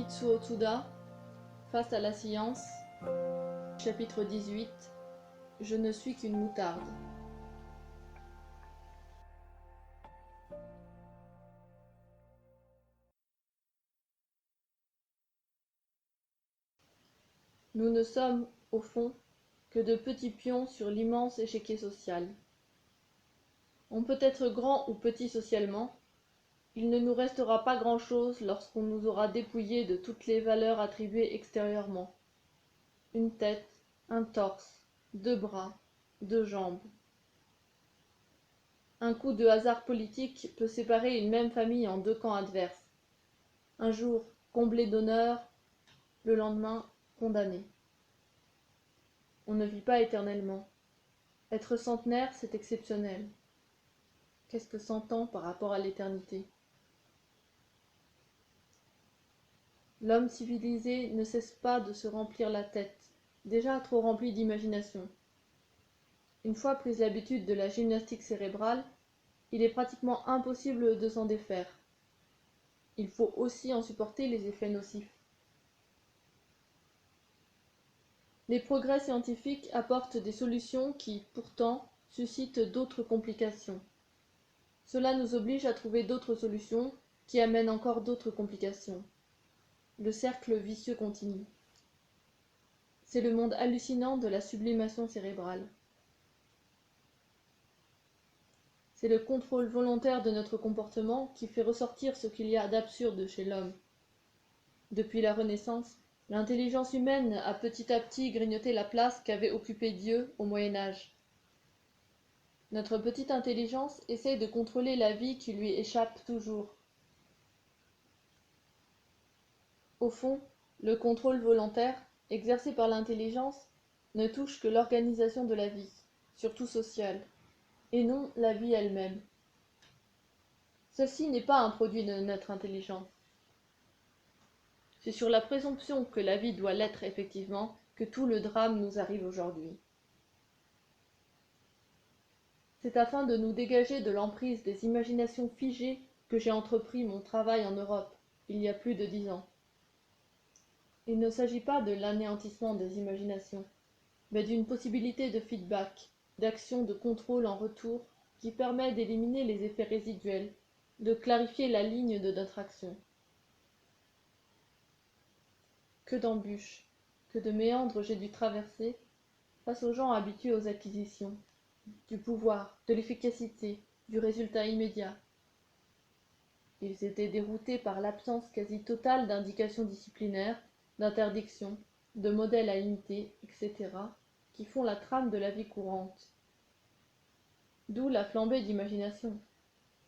Mitsuo Tsuda, Face à la science, chapitre 18. Je ne suis qu'une moutarde. Nous ne sommes, au fond, que de petits pions sur l'immense échiquier social. On peut être grand ou petit socialement, il ne nous restera pas grand-chose lorsqu'on nous aura dépouillés de toutes les valeurs attribuées extérieurement. Une tête, un torse, 2 bras, 2 jambes. Un coup de hasard politique peut séparer une même famille en 2 camps adverses. Un jour, comblé d'honneur, le lendemain, condamné. On ne vit pas éternellement. Être centenaire, c'est exceptionnel. Qu'est-ce que 100 ans par rapport à l'éternité? L'homme civilisé ne cesse pas de se remplir la tête, déjà trop remplie d'imagination. Une fois prise l'habitude de la gymnastique cérébrale, il est pratiquement impossible de s'en défaire. Il faut aussi en supporter les effets nocifs. Les progrès scientifiques apportent des solutions qui, pourtant, suscitent d'autres complications. Cela nous oblige à trouver d'autres solutions qui amènent encore d'autres complications. Le cercle vicieux continue. C'est le monde hallucinant de la sublimation cérébrale. C'est le contrôle volontaire de notre comportement qui fait ressortir ce qu'il y a d'absurde chez l'homme. Depuis la Renaissance, l'intelligence humaine a petit à petit grignoté la place qu'avait occupée Dieu au Moyen Âge. Notre petite intelligence essaie de contrôler la vie qui lui échappe toujours. Au fond, le contrôle volontaire, exercé par l'intelligence, ne touche que l'organisation de la vie, surtout sociale, et non la vie elle-même. Celle-ci n'est pas un produit de notre intelligence. C'est sur la présomption que la vie doit l'être effectivement que tout le drame nous arrive aujourd'hui. C'est afin de nous dégager de l'emprise des imaginations figées que j'ai entrepris mon travail en Europe, il y a plus de 10 ans. Il ne s'agit pas de l'anéantissement des imaginations, mais d'une possibilité de feedback, d'action de contrôle en retour qui permet d'éliminer les effets résiduels, de clarifier la ligne de notre action. Que d'embûches, que de méandres j'ai dû traverser face aux gens habitués aux acquisitions, du pouvoir, de l'efficacité, du résultat immédiat. Ils étaient déroutés par l'absence quasi totale d'indications disciplinaires, d'interdictions, de modèles à imiter, etc., qui font la trame de la vie courante. D'où la flambée d'imagination.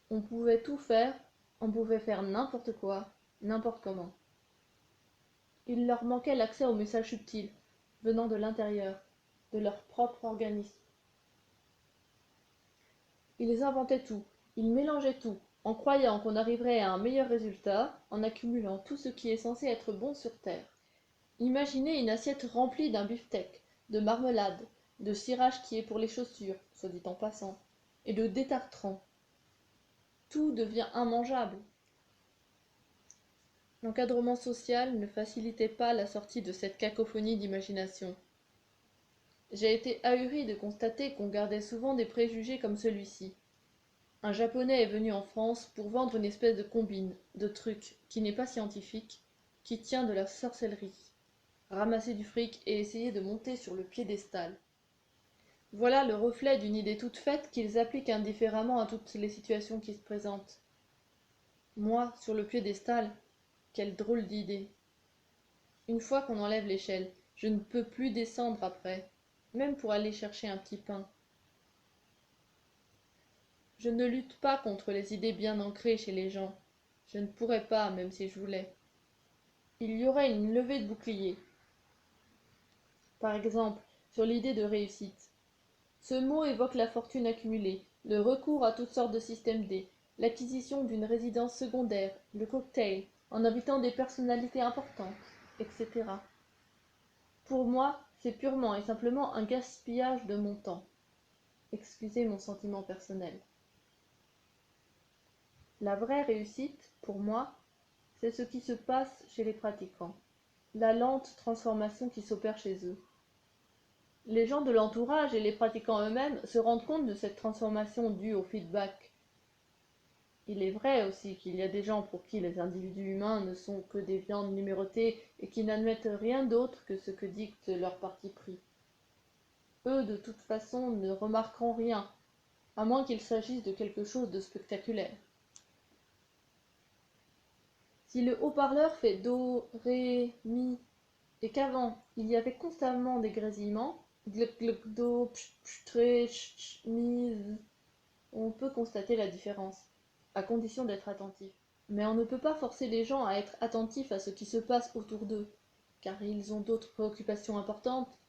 On pouvait tout faire, on pouvait faire n'importe quoi, n'importe comment. Il leur manquait l'accès aux messages subtils, venant de l'intérieur, de leur propre organisme. Ils inventaient tout, ils mélangeaient tout, en croyant qu'on arriverait à un meilleur résultat, en accumulant tout ce qui est censé être bon sur Terre. Imaginez une assiette remplie d'un beefsteak, de marmelade, de cirage qui est pour les chaussures, soit dit en passant, et de détartrant. Tout devient immangeable. L'encadrement social ne facilitait pas la sortie de cette cacophonie d'imagination. J'ai été ahuri de constater qu'on gardait souvent des préjugés comme celui-ci. Un Japonais est venu en France pour vendre une espèce de combine, de truc, qui n'est pas scientifique, qui tient de la sorcellerie. Ramasser du fric et essayer de monter sur le piédestal. Voilà le reflet d'une idée toute faite qu'ils appliquent indifféremment à toutes les situations qui se présentent. Moi, sur le piédestal, quelle drôle d'idée. Une fois qu'on enlève l'échelle, je ne peux plus descendre après, même pour aller chercher un petit pain. Je ne lutte pas contre les idées bien ancrées chez les gens. Je ne pourrais pas, même si je voulais. Il y aurait une levée de boucliers. Par exemple, sur l'idée de réussite. Ce mot évoque la fortune accumulée, le recours à toutes sortes de systèmes D, l'acquisition d'une résidence secondaire, le cocktail, en invitant des personnalités importantes, etc. Pour moi, c'est purement et simplement un gaspillage de mon temps. Excusez mon sentiment personnel. La vraie réussite, pour moi, c'est ce qui se passe chez les pratiquants, la lente transformation qui s'opère chez eux. Les gens de l'entourage et les pratiquants eux-mêmes se rendent compte de cette transformation due au feedback. Il est vrai aussi qu'il y a des gens pour qui les individus humains ne sont que des viandes numérotées et qui n'admettent rien d'autre que ce que dicte leur parti pris. Eux, de toute façon, ne remarqueront rien, à moins qu'il s'agisse de quelque chose de spectaculaire. Si le haut-parleur fait do, ré, mi, et qu'avant il y avait constamment des grésillements, gluck gluck do, pcht pcht ré, ch ch mi, z, on peut constater la différence, à condition d'être attentif. Mais on ne peut pas forcer les gens à être attentifs à ce qui se passe autour d'eux, car ils ont d'autres préoccupations importantes,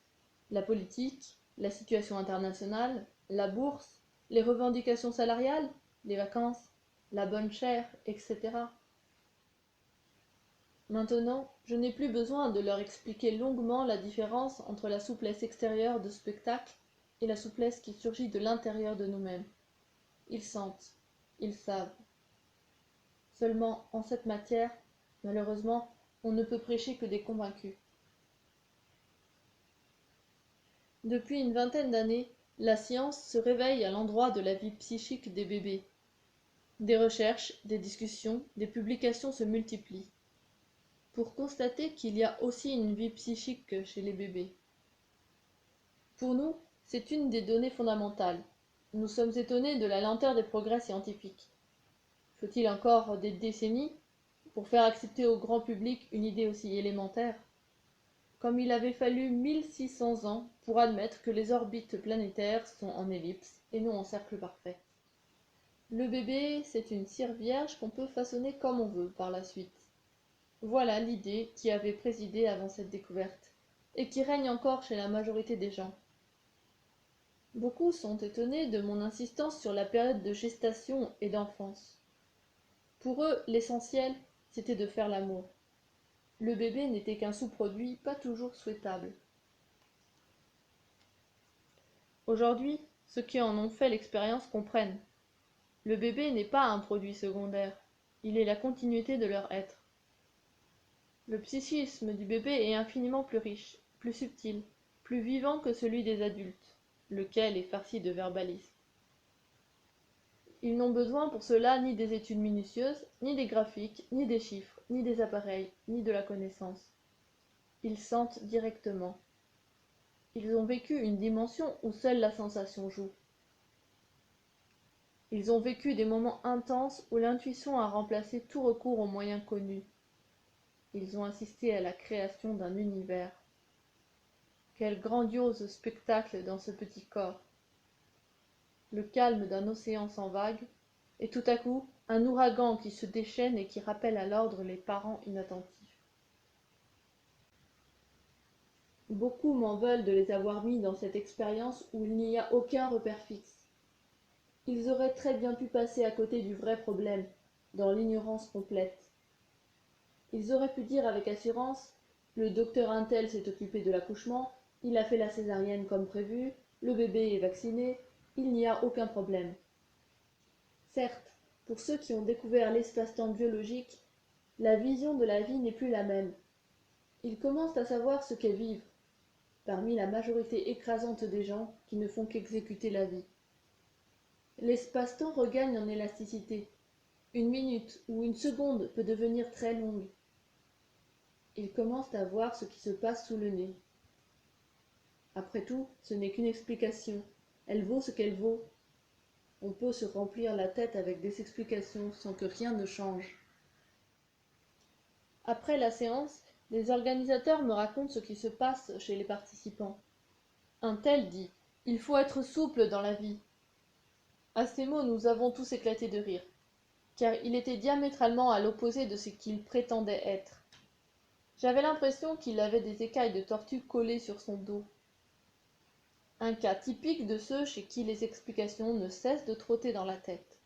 la politique, la situation internationale, la bourse, les revendications salariales, les vacances, la bonne chère, etc. Maintenant, je n'ai plus besoin de leur expliquer longuement la différence entre la souplesse extérieure de spectacle et la souplesse qui surgit de l'intérieur de nous-mêmes. Ils sentent, ils savent. Seulement, en cette matière, malheureusement, on ne peut prêcher que des convaincus. Depuis une vingtaine d'années, la science se réveille à l'endroit de la vie psychique des bébés. Des recherches, des discussions, des publications se multiplient, pour constater qu'il y a aussi une vie psychique chez les bébés. Pour nous, c'est une des données fondamentales. Nous sommes étonnés de la lenteur des progrès scientifiques. Faut-il encore des décennies pour faire accepter au grand public une idée aussi élémentaire? Comme il avait fallu 1600 ans pour admettre que les orbites planétaires sont en ellipse et non en cercle parfait. Le bébé, c'est une cire vierge qu'on peut façonner comme on veut par la suite. Voilà l'idée qui avait présidé avant cette découverte, et qui règne encore chez la majorité des gens. Beaucoup sont étonnés de mon insistance sur la période de gestation et d'enfance. Pour eux, l'essentiel, c'était de faire l'amour. Le bébé n'était qu'un sous-produit pas toujours souhaitable. Aujourd'hui, ceux qui en ont fait l'expérience comprennent. Le bébé n'est pas un produit secondaire, il est la continuité de leur être. Le psychisme du bébé est infiniment plus riche, plus subtil, plus vivant que celui des adultes, lequel est farci de verbalisme. Ils n'ont besoin pour cela ni des études minutieuses, ni des graphiques, ni des chiffres, ni des appareils, ni de la connaissance. Ils sentent directement. Ils ont vécu une dimension où seule la sensation joue. Ils ont vécu des moments intenses où l'intuition a remplacé tout recours aux moyens connus. Ils ont assisté à la création d'un univers. Quel grandiose spectacle dans ce petit corps! Le calme d'un océan sans vagues, et tout à coup, un ouragan qui se déchaîne et qui rappelle à l'ordre les parents inattentifs. Beaucoup m'en veulent de les avoir mis dans cette expérience où il n'y a aucun repère fixe. Ils auraient très bien pu passer à côté du vrai problème, dans l'ignorance complète. Ils auraient pu dire avec assurance « Le docteur Untel s'est occupé de l'accouchement, il a fait la césarienne comme prévu, le bébé est vacciné, il n'y a aucun problème. » Certes, pour ceux qui ont découvert l'espace-temps biologique, la vision de la vie n'est plus la même. Ils commencent à savoir ce qu'est vivre, parmi la majorité écrasante des gens qui ne font qu'exécuter la vie. L'espace-temps regagne en élasticité. Une minute ou une seconde peut devenir très longue. Ils commencent à voir ce qui se passe sous le nez. Après tout, ce n'est qu'une explication. Elle vaut ce qu'elle vaut. On peut se remplir la tête avec des explications sans que rien ne change. Après la séance, les organisateurs me racontent ce qui se passe chez les participants. Un tel dit « Il faut être souple dans la vie ». À ces mots, nous avons tous éclaté de rire, car il était diamétralement à l'opposé de ce qu'il prétendait être. J'avais l'impression qu'il avait des écailles de tortue collées sur son dos. Un cas typique de ceux chez qui les explications ne cessent de trotter dans la tête.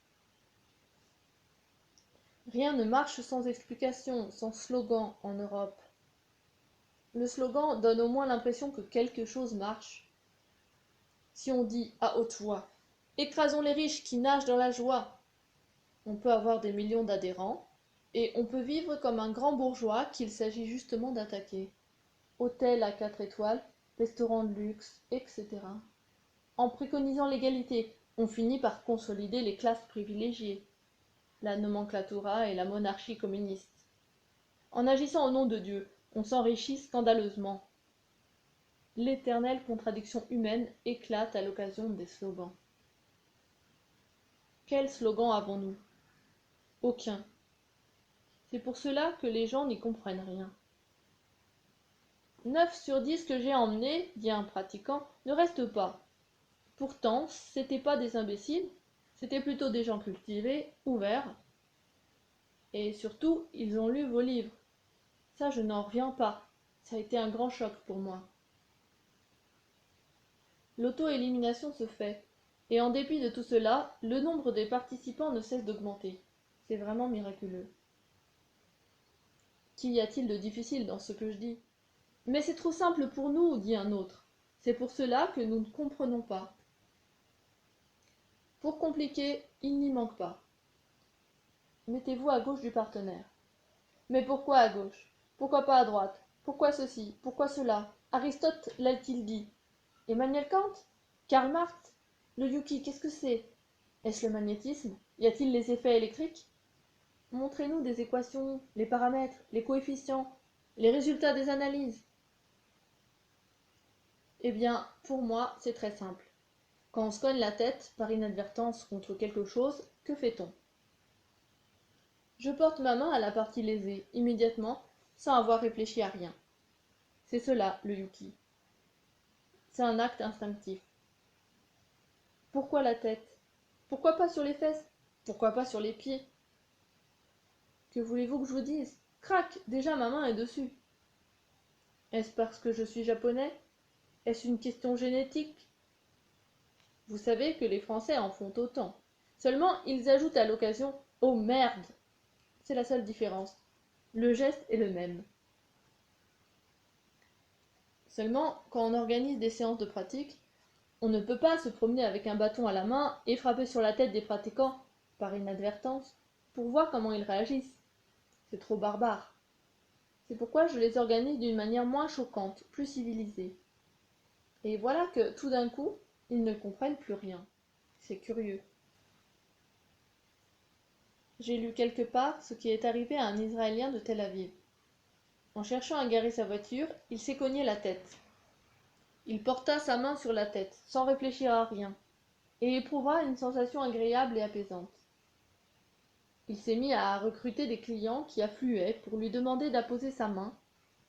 Rien ne marche sans explication, sans slogan en Europe. Le slogan donne au moins l'impression que quelque chose marche. Si on dit à haute voix « Écrasons les riches qui nagent dans la joie », on peut avoir des millions d'adhérents, et on peut vivre comme un grand bourgeois qu'il s'agit justement d'attaquer. Hôtel à 4 étoiles, restaurants de luxe, etc. En préconisant l'égalité, on finit par consolider les classes privilégiées, la nomenclatura et la monarchie communiste. En agissant au nom de Dieu, on s'enrichit scandaleusement. L'éternelle contradiction humaine éclate à l'occasion des slogans. Quel slogan avons-nous? Aucun. C'est pour cela que les gens n'y comprennent rien. 9 sur 10 que j'ai emmenés, dit un pratiquant, ne restent pas. Pourtant, c'étaient pas des imbéciles, c'étaient plutôt des gens cultivés, ouverts. Et surtout, ils ont lu vos livres. Ça, je n'en reviens pas. Ça a été un grand choc pour moi. L'auto-élimination se fait. Et en dépit de tout cela, le nombre des participants ne cesse d'augmenter. C'est vraiment miraculeux. Qu'y a-t-il de difficile dans ce que je dis? Mais c'est trop simple pour nous, dit un autre. C'est pour cela que nous ne comprenons pas. Pour compliquer, il n'y manque pas. Mettez-vous à gauche du partenaire. Mais pourquoi à gauche? Pourquoi pas à droite? Pourquoi ceci? Pourquoi cela? Aristote l'a-t-il dit? Emmanuel Kant? Karl Marx? Le Yuki, qu'est-ce que c'est? Est-ce le magnétisme? Y a-t-il les effets électriques? Montrez-nous des équations, les paramètres, les coefficients, les résultats des analyses. Eh bien, pour moi, c'est très simple. Quand on se cogne la tête, par inadvertance contre quelque chose, que fait-on? Je porte ma main à la partie lésée, immédiatement, sans avoir réfléchi à rien. C'est cela, le yuki. C'est un acte instinctif. Pourquoi la tête? Pourquoi pas sur les fesses? Pourquoi pas sur les pieds? Que voulez-vous que je vous dise? Crac, déjà ma main est dessus. Est-ce parce que je suis japonais? Est-ce une question génétique? Vous savez que les Français en font autant. Seulement, ils ajoutent à l'occasion « Oh merde !» C'est la seule différence. Le geste est le même. Seulement, quand on organise des séances de pratique, on ne peut pas se promener avec un bâton à la main et frapper sur la tête des pratiquants, par inadvertance, pour voir comment ils réagissent. C'est trop barbare. C'est pourquoi je les organise d'une manière moins choquante, plus civilisée. Et voilà que, tout d'un coup, ils ne comprennent plus rien. C'est curieux. J'ai lu quelque part ce qui est arrivé à un Israélien de Tel Aviv. En cherchant à garer sa voiture, il s'est cogné la tête. Il porta sa main sur la tête, sans réfléchir à rien, et éprouva une sensation agréable et apaisante. Il s'est mis à recruter des clients qui affluaient pour lui demander d'apposer sa main,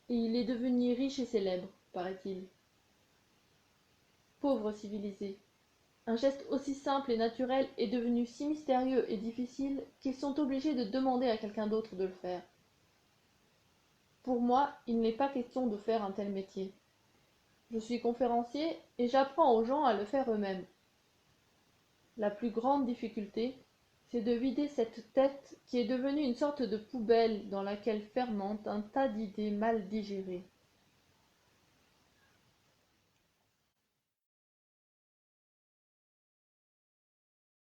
et il est devenu riche et célèbre, paraît-il. Pauvre civilisé. Un geste aussi simple et naturel est devenu si mystérieux et difficile qu'ils sont obligés de demander à quelqu'un d'autre de le faire. Pour moi, il n'est pas question de faire un tel métier. Je suis conférencier et j'apprends aux gens à le faire eux-mêmes. La plus grande difficulté, c'est de vider cette tête qui est devenue une sorte de poubelle dans laquelle fermente un tas d'idées mal digérées.